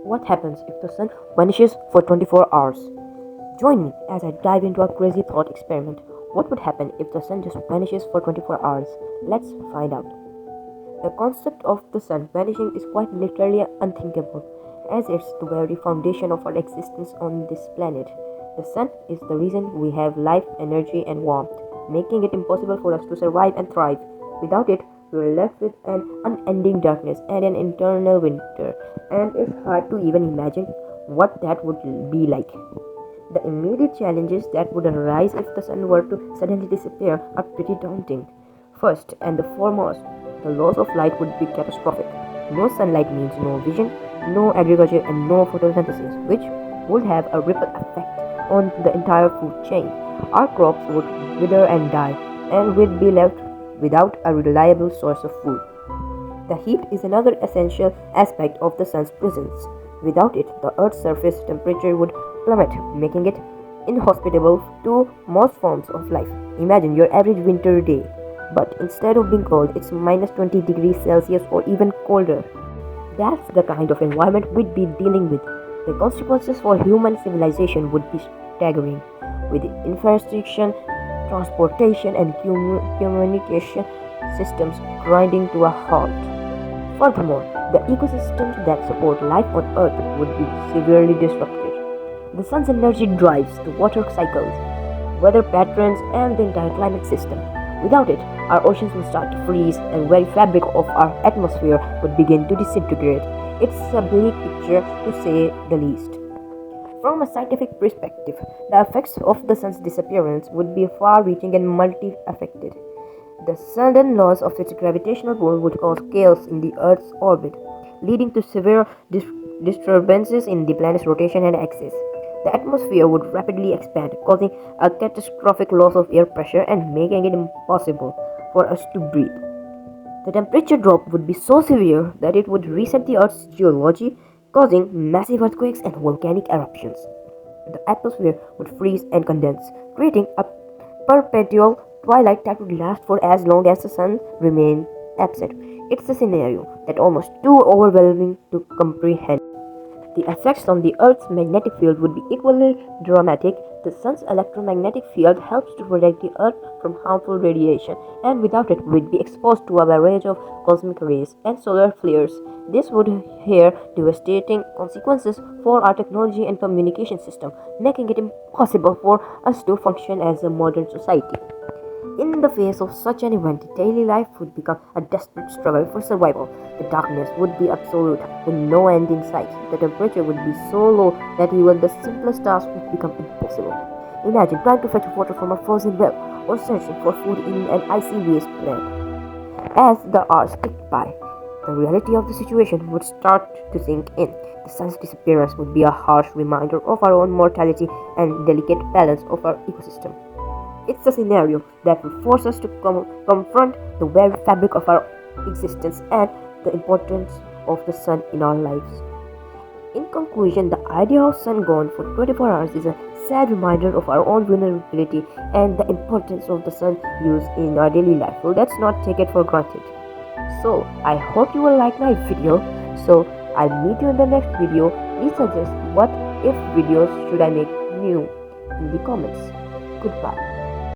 What happens if the sun vanishes for 24 hours? Join me as I dive into a crazy thought experiment. What would happen if the sun just vanishes for 24 hours? Let's find out. The concept of the sun vanishing is quite literally unthinkable, as it's the very foundation of our existence on this planet. The sun is the reason we have life, energy, and warmth, making it impossible for us to survive and thrive. Without it, we're left with an unending darkness and an eternal winter, and it's hard to even imagine what that would be like. The immediate challenges that would arise if the sun were to suddenly disappear are pretty daunting. First and the foremost, the loss of light would be catastrophic. No sunlight means no vision, no agriculture, and no photosynthesis, which would have a ripple effect on the entire food chain. Our crops would wither and die, and we'd be left without a reliable source of food. The heat is another essential aspect of the sun's presence. Without it, the Earth's surface temperature would plummet, making it inhospitable to most forms of life. Imagine your average winter day, but instead of being cold, it's minus 20 degrees Celsius or even colder. That's the kind of environment we'd be dealing with. The consequences for human civilization would be staggering, with infrastructure, transportation, and communication systems grinding to a halt. Furthermore, the ecosystems that support life on Earth would be severely disrupted. The sun's energy drives the water cycles, weather patterns, and the entire climate system. Without it, our oceans would start to freeze, and the very fabric of our atmosphere would begin to disintegrate. It's a bleak picture, to say the least. From a scientific perspective, the effects of the sun's disappearance would be far-reaching and multi-affected. The sudden loss of its gravitational pull would cause chaos in the Earth's orbit, leading to severe disturbances in the planet's rotation and axis. The atmosphere would rapidly expand, causing a catastrophic loss of air pressure and making it impossible for us to breathe. The temperature drop would be so severe that it would reset the Earth's geology, causing massive earthquakes and volcanic eruptions. The atmosphere would freeze and condense, creating a perpetual twilight that would last for as long as the sun remained absent. It's a scenario that almost too overwhelming to comprehend. The effects on the Earth's magnetic field would be equally dramatic. The sun's electromagnetic field helps to protect the Earth from harmful radiation, and without it, we'd be exposed to a barrage of cosmic rays and solar flares. This would have devastating consequences for our technology and communication system, making it impossible for us to function as a modern society. In the face of such an event, daily life would become a desperate struggle for survival. The darkness would be absolute, with no end in sight. The temperature would be so low that even the simplest tasks would become impossible. Imagine trying to fetch water from a frozen well or searching for food in an icy wasteland. As the hours ticked by, the reality of the situation would start to sink in. The sun's disappearance would be a harsh reminder of our own mortality and delicate balance of our ecosystem. It's a scenario that will force us to confront the very fabric of our existence and the importance of the sun in our lives. In conclusion, the idea of sun gone for 24 hours is a sad reminder of our own vulnerability and the importance of the sun use in our daily life. So let's not take it for granted. So I hope you will like my video. So I'll meet you in the next video. Please suggest what if videos should I make new in the comments. Goodbye.